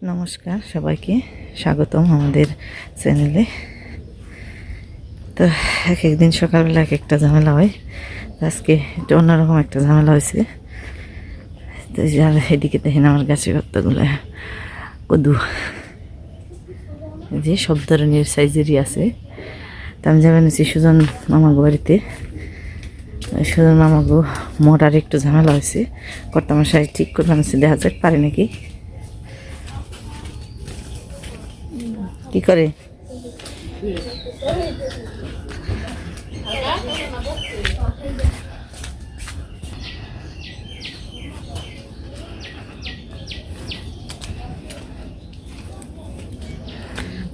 নমস্কার সবাইকে স্বাগতম আমাদের চ্যানেলে। তো এক একদিন সকালবেলা এক একটা ঝামেলা হয়, আজকে একটু অন্যরকম একটা ঝামেলা হয়েছে। তো যার এদিকে দেখেন আমার গাছে কতগুলো কদু, যে সব ধরনের সাইজেরই আছে। তো আমি যাবেন সুজন মামাগো বাড়িতে। সুজন মামাগো মোটার একটু ঝামেলা হয়েছে, কর্তামশাই ঠিক করবেন, দেখা যাক পারে নাকি। কি করে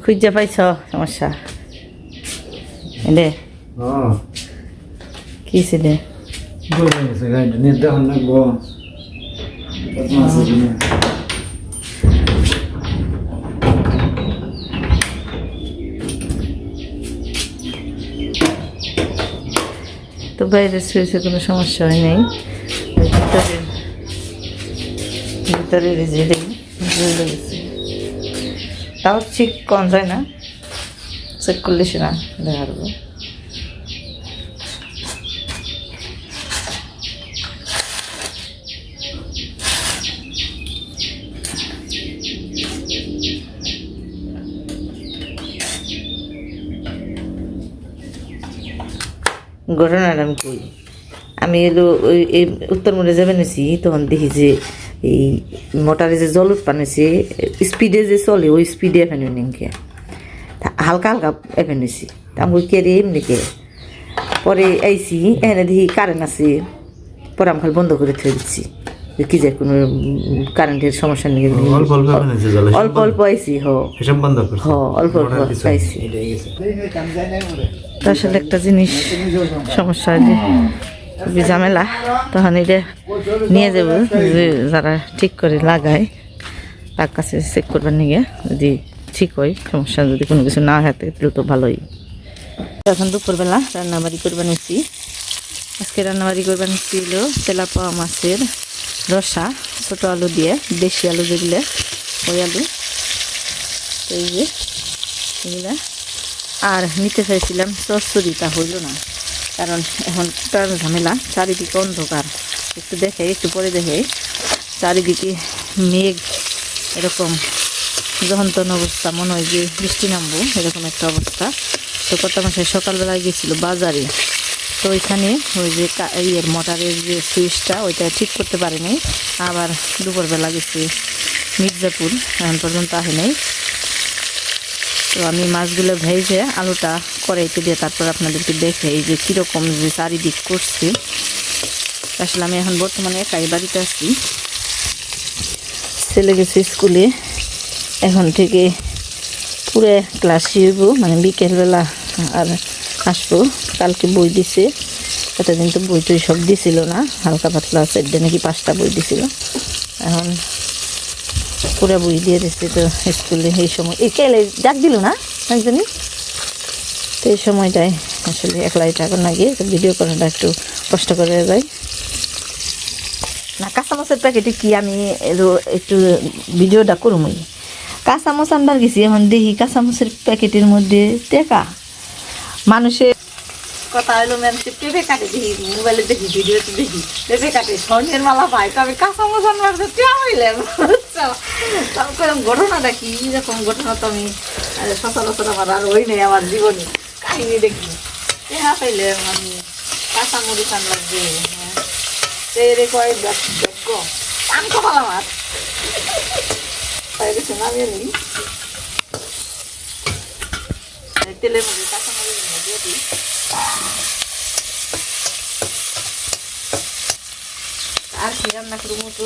খুঁজা পাইছ সমস্যা এলে কি ছিল? তো বাইরে শুয়েছে, কোনো সমস্যা হয় নাই। ভিতরের যেটাই গেছে, তাও ঠিক কম যায় না, চেক করলে সে না দেখা যাবে। ঘটনাটা আমি কই, আমি এলো ওই এই উত্তর মোড়ে যাবেন এসি, তখন দেখি যে এই মোটরে যে জল উৎপান হয়েছে, স্পিডে যে চলে ওই স্পিডে এফেন নিকে হালকা হালকা এফেন হয়েছি। তা আমি কে রে এমনি কে, পরে আইসি এনে দেখি কারেন্ট আছে, পরে আমি খালি বন্ধ করে থয়ে দিচ্ছি, কি যায় কোনো কারেন্টের সমস্যা নেই। অল্প অল্প আইসি অল্প অল্প আইসি। আসলে একটা জিনিস সমস্যা হয় যে খুবই ঝামেলা, তখন এটা নিয়ে যাব যে যারা ঠিক করে লাগায় তার কাছে চেক করবার নিয়ে, যদি ঠিক হয় সমস্যা, যদি কোনো কিছু না হয় তাহলে তো ভালোই। এখন দুপুরবেলা রান্নাবাড়ি করবার নিচ্ছি। আজকে রান্নাবাড়ি করবার নিচ্ছি হলো তেলাপোয়া মাছের রসা, ছোটো আলু দিয়ে, দেশি আলু যেগুলো ওই আলু, তো এই যে এগুলা। আর নিতে চাইছিলাম চচ্চড়ি, তা হইল না, কারণ এখন তার ঝামেলা, চারিদিকে অন্ধকার। একটু দেখে একটু পরে দেখে চারিদিকে মেঘ, এরকম যন্ত্রণ অবস্থা, মনে হয় যে বৃষ্টি নামবো এরকম একটা অবস্থা। তো কর্তামশাই সকালবেলায় গেছিল বাজারে, তো ওইখানে ওই যে ইয়ের মোটরের যে সুইচটা ওইটা ঠিক করতে পারেনি। আবার দুপুরবেলা গেছে মির্জাপুর, এখন পর্যন্ত আসে নেই। তো আমি মাছগুলো ভেজে আলুটা কড়াইতে দিয়ে তারপর আপনাদেরকে দেখে এই যে কীরকম যে চারিদিক করছে। আসলে আমি এখন বর্তমানে একাই বাড়িতে আছি, ছেলে গেছে স্কুলে, এখন থেকে পুরো ক্লাস হইব, মানে বিকেলবেলা আর আসবো। কালকে বই দিছে, এতদিন তো বই টই সব দিছিল না, হালকা পাতলা 4 নাকি 5টা বই দিছিল, এখন পুরো বই দিয়ে দিচ্ছে। তো স্কুলে এই সময় এই কেলে ডাক দিল না একজনই, তো এই সময়টায় আসলে একলাই টাকা না গিয়ে ভিডিও করাটা একটু কষ্ট করে যায় না। কাঁচামচের প্যাকেটে কি আমি একটু ভিডিওটা করবই, কাঁচামচ আনবার গেছি, এখন দেখি কাঁচামচের প্যাকেটের মধ্যে টেকা। মানুষের কথা হলো মানুষের পেঁপে কাটে, দেখি মোবাইলে দেখি, ভিডিওতে দেখি পেঁপে কাটে, স্বর্ণের মালা পায়, তবে কাঁচামচ আনবার হইলেন। তারপর ঘটনাটা কি, এরকম ঘটনা তো আমি সচরাচর আমার আর ওই নেই আমার জীবনে, কাহিনী দেখি টেহা পাইলে আমি কাঁচামরিচ আনবার যে রে কয় যোগ্য আমি কপাল আমার তাই গেছে নামিয়ে নিই, তেলের মধ্যে কাঁচামরিচ দিয়ে দিই। আর কি রান্না করবো, তো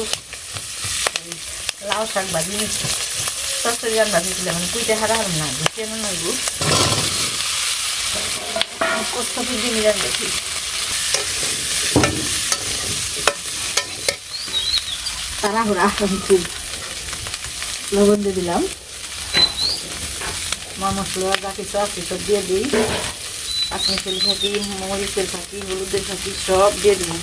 লাউ শাক ভাজি নিচ্ছি, চচ্চড়ি রান্না দিয়েছিলাম, মানে কুইতে হারা হারাম না ঘুষিয়ে নইব, কষ্টপি দিয়ে রান্নাছি। তাড়াহুড়া খুব, লবণ দিয়ে দিলাম, মশলা যা কিছু আছে সব দিয়ে দিই, কাঁচমিচের ফাঁকি, মরিচের ফাঁকি, হলুদের ফাঁকি সব দিয়ে দিলাম।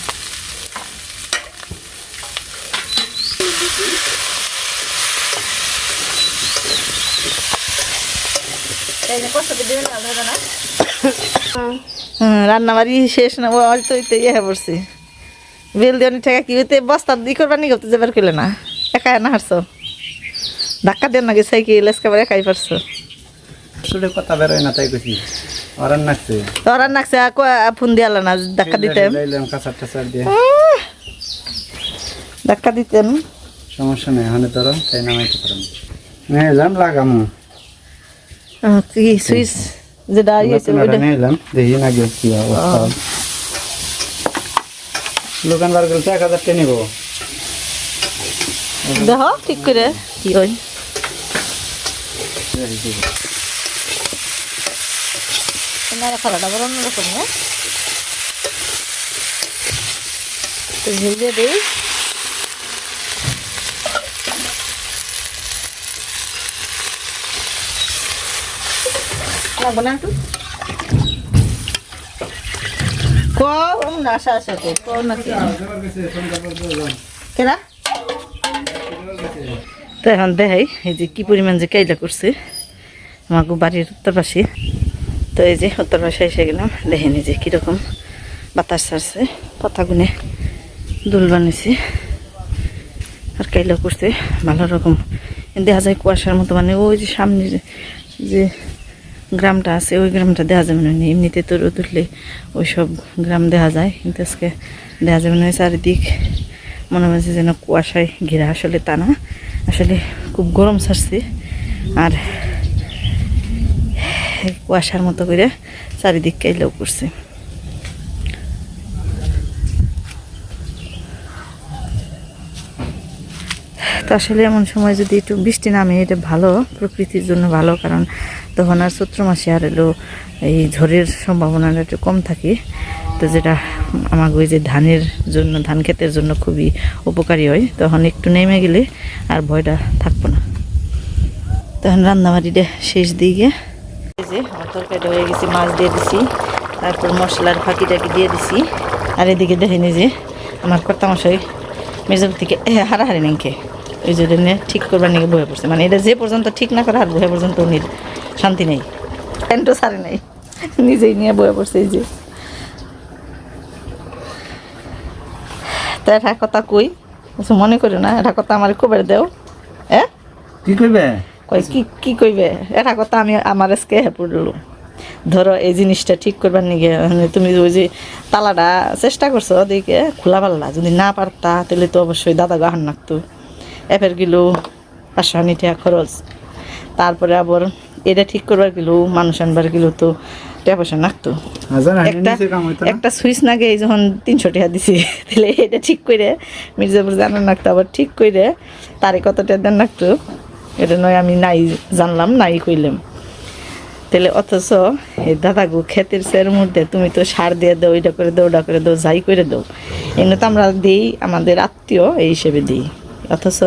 এই যে কষ্ট দিয়ে না হবে না রান্না বাড়ি শেষ না হয়তো ইয়ে পড়ছি বেল দিয়ে অনেক টাকা কি হইতে বস্তা দি করবার নি করতে যাবার কইলে না একা না হারছো ধাক্কা দেন নাকি সাইকেল এসকাবার একাই পারছো শুধু কথা বেরোয় না তাই কইছি ওরান নাকছে তোরা নাকছে ফোন দিয়ালা না ধাক্কা দিতেন কাঁচার টাচার দিয়ে ধাক্কা দিতেন সমস্যা নেই হানে তোর তাই নামাইতে পারেন নিলাম লাগামু কি সুইচ যেটা ইয়েছে ওইটা নিলাম দেখি না গিয়ে কি অবস্থা দোকান বার করতে 1000 টাকা নিব দেখো ঠিক করে কি হয় তোমার খালাটা বড় অন্যরকম না ভেজে দিই লাগবো না একটু কম না আশা আশা তো কম না কেনা তো এখন দেখাই এই যে কি পরিমাণ যে কাইলা করছে আমাকে বাড়ির উত্তর পাশে তো এই যে উত্তর পাশে এসে গেলাম দেখেন এই যে কীরকম বাতাস ছাড়ছে পাতাগুনে দুল বানিয়েছে আর কাইলা করছে ভালো রকম দেখা যায় কুয়াশার মতো মানে ওই যে সামনে যে গ্রামটা আছে ওই গ্রামটা দেখা যাবে না এমনিতে তো রোদ উঠলে ওই সব গ্রাম দেখা যায় কিন্তু আজকে দেখা যাবে না চারিদিক মনে হচ্ছে যেন কুয়াশায় ঘেরা আসলে তা না আসলে খুব গরম ছাড়ছে আর কুয়াশার মতো করে চারিদিক কাইলেও করছে তো আসলে এমন সময় যদি একটু বৃষ্টি নামে এটা ভালো প্রকৃতির জন্য ভালো কারণ তখন আর চৈত্র মাসে আর এলো এই ঝড়ের সম্ভাবনাটা একটু কম থাকে তো যেটা আমার ওই যে ধানের জন্য ধান ক্ষেতের জন্য খুবই উপকারী হয় তখন একটু নেমে গেলে আর ভয়টা থাকবো না তখন রান্নাবাড়িটা শেষ দিকে এই যে আমার তরকারিটা হয়ে গেছে মাছ দিয়ে দিছি তারপর মশলার ফাঁকিটাকে দিয়ে দিছি আর এদিকে দেখেনি যে আমার কর্তামশাই মির্জাপুর থেকে হারাহারি নাকি ওই জন্য ঠিক করবার নাকি বয়ে পড়ছে মানে এটা যে পর্যন্ত ঠিক না করে আর বয়ে পর্যন্ত উনি শান্তি নেই প্যান্টও সারে নেই নিজেই নিয়ে বয়ে পড়ছে এই যে তো এটা কথা কই মনে করি না এটা কথা আমার খুব দেও হ্যাঁ কি কইবে কই কি কইবে এটা কথা আমি আমার আজকে পড়লো ধরো এই জিনিসটা ঠিক করবার নিগে তুমি ওই যে তালাটা চেষ্টা করছো ওদিকে খোলা পাল্লা যদি না পারতা তাহলে তো অবশ্যই দাদা গাহান নাকতো এফের কিলো 500 টাকা খরচ তারপরে আবার এটা ঠিক করবার কিলো মানুষ আনবার কিলো তো টাকা পয়সা নাকতো একটা সুইচ নাগে যখন 300 টাকা দিছি তাহলে এটা ঠিক করে মির্জাপুর জানার নাকতো আবার ঠিক করে তারে কত টাকা দেন নাকতো এটা নয় আমি নাই জানলাম নাই কইলাম তাহলে অথচ এই দাদাগু ক্ষেতের সের মধ্যে তুমি তো সার দিয়ে দাও এটা করে দাও ওটা করে দাও যাই করে দাও এগুলো তো আমরা দিই আমাদের আত্মীয় এই হিসেবে দিই অথচ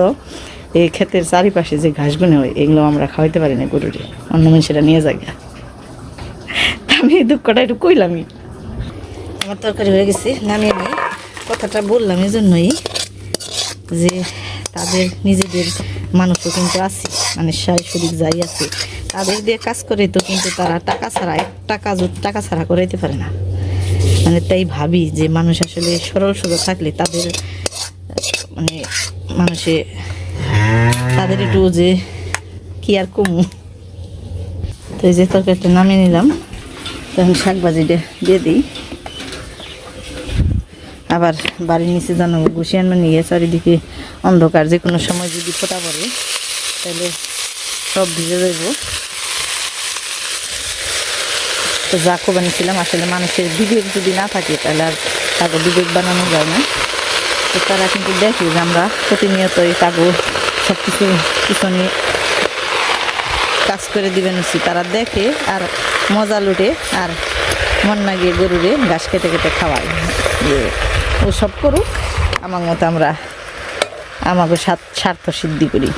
এই ক্ষেতের চারিপাশে যে ঘাসগুলো হয় এগুলো আমরা খাওয়াইতে পারি না গরুরে অন্য মানুষেরা নিয়ে যায় আমি এই দুঃখটা একটু কইলামই আমার তরকারি হয়ে গেছে নামিয়ে নিই কথাটা বললাম এই জন্যই যে তাদের নিজেদের মানুষও কিন্তু আছে মানে শরীর যাই আছে তাদের দিয়ে কাজ করে তো কিন্তু তারা টাকা ছাড়া টাকা ছাড়া করাইতে পারে না মানে তাই ভাবি যে মানুষ আসলে সরল সোজা থাকলে তাদের মানে মানুষে তাদের একটু যে কি আর কমু তো এই যে তরকারিটা নামিয়ে নিলাম তখন শাক ভাজিটা দিয়ে দিই আবার বাড়ির নিচে জানো গুছিয়ে আনবার নিয়ে চারিদিকে অন্ধকার যে কোনো সময় যদি ফোটা পড়ে তাহলে সব ভিজে যাইব তো যা বানিয়েছিলাম আসলে মানুষের বিবেক যদি না থাকে তাহলে আর তাকে বিবেক বানানো যায় না তো তারা কিন্তু দেখে যে আমরা প্রতিনিয়তই তাকে সব কিছু পিছনে কাজ করে দিবেন তারা দেখে আর মজা লুটে আর মন না গিয়ে গরুরে ঘাস কেটে কেটে খাওয়ায় যে ও সব করুক আমার মতো আমরা আমাকে স্বার্থ সিদ্ধি করি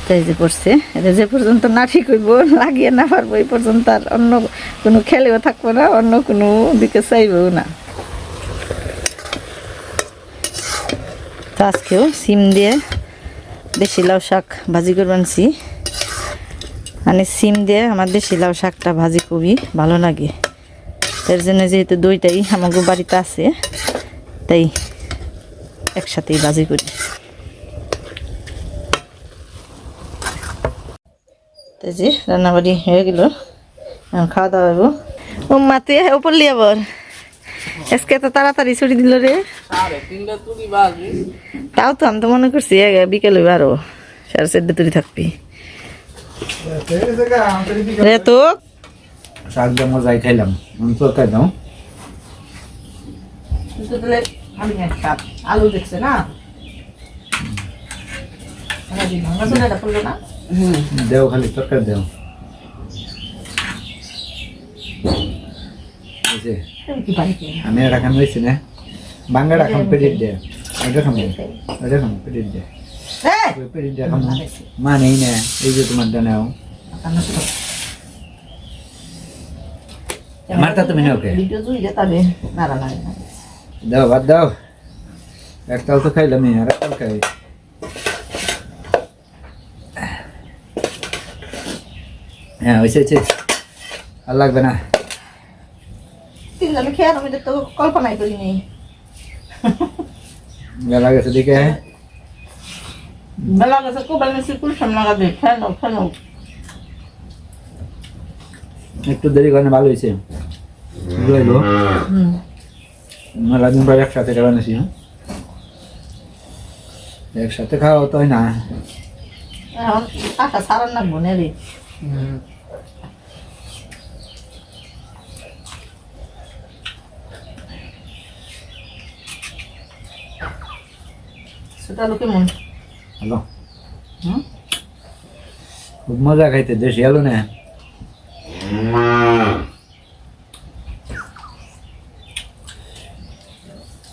তাই যে পড়ছে এটা যে পর্যন্ত না ঠিক হইব লাগিয়ে না পারবো এই পর্যন্ত আর অন্য কোনো খেলেও থাকবো না অন্য কোনো দিকে চাইবেও না তো আজকেও সিম দিয়ে দেশি লাউ শাক ভাজি করে বানছি মানে সিম দিয়ে আমার দেশি লাউ শাকটা ভাজি খুবই ভালো লাগে। এর জন্য যেহেতু দুইটাই আমাকে বাড়িতে আছে তাই একসাথেই ভাজি করি। তো যে রান্নাবাড়ি হয়ে গেল, এখন খাওয়া দাওয়া হইব। ও মাতে উপর লিয়া বর আজকে তো তাড়াতাড়ি ছুটি দিল রে। তাও তো আমি তো মনে করছি বিকেল হইব আরো 4:30 তুই থাকবি রে। তো শাক দিয়ে মজাই খাইলাম, তরকারি দাও। আলু দেখছে না দেও, খালি তরকারি দেও। আমি এটা খান হয়েছি না, বাঙ্গাটা খাম পেটির দে, এটা খাম, এটা খাম পেটির দে, পেটির দে খাম। মা নেই না, এই যে তোমার দানাও মারতা তুমি না ওকে দাও, ভাত দাও। একটাও তো খাইলাম, আর একটাও খাই। হ্যাঁ হয়েছে, আর লাগবে না। তিনজনে খেয়ে আমি তো কল্পনাই করিনি। বেলা গেছে দিকে, বেলা গেছে কোবাল মিশি কুলসাম লাগাবে। খেলো একটু দেরি করে ভালো হয়েছে। মেলা দিন পর একসাথে খাওয়া নিছি, একসাথে খাওয়া তো হয় না। এখন টাকা সারান না মনে রে। সেটা লোকে মন হ্যালো, খুব মজা খাইতে, দেশি আলু না।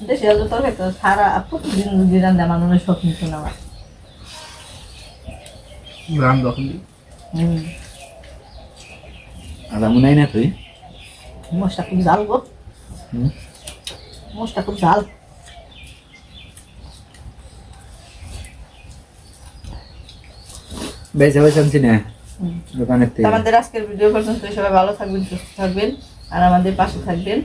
দেশে আলু তরকারি তো সারা প্রতিদিন দিন রান্না মানুষের শখ নিত না। আর মনে হয় না তুই মোষটা খুব ঝাল গো, মোষটা খুব ঝাল। বেঁচে আনছি না দোকানের থেকে। আমাদের আজকের ভিডিও পর্যন্ত, সবাই ভালো থাকবেন, সুস্থ থাকবেন, আর আমাদের পাশে থাকবেন।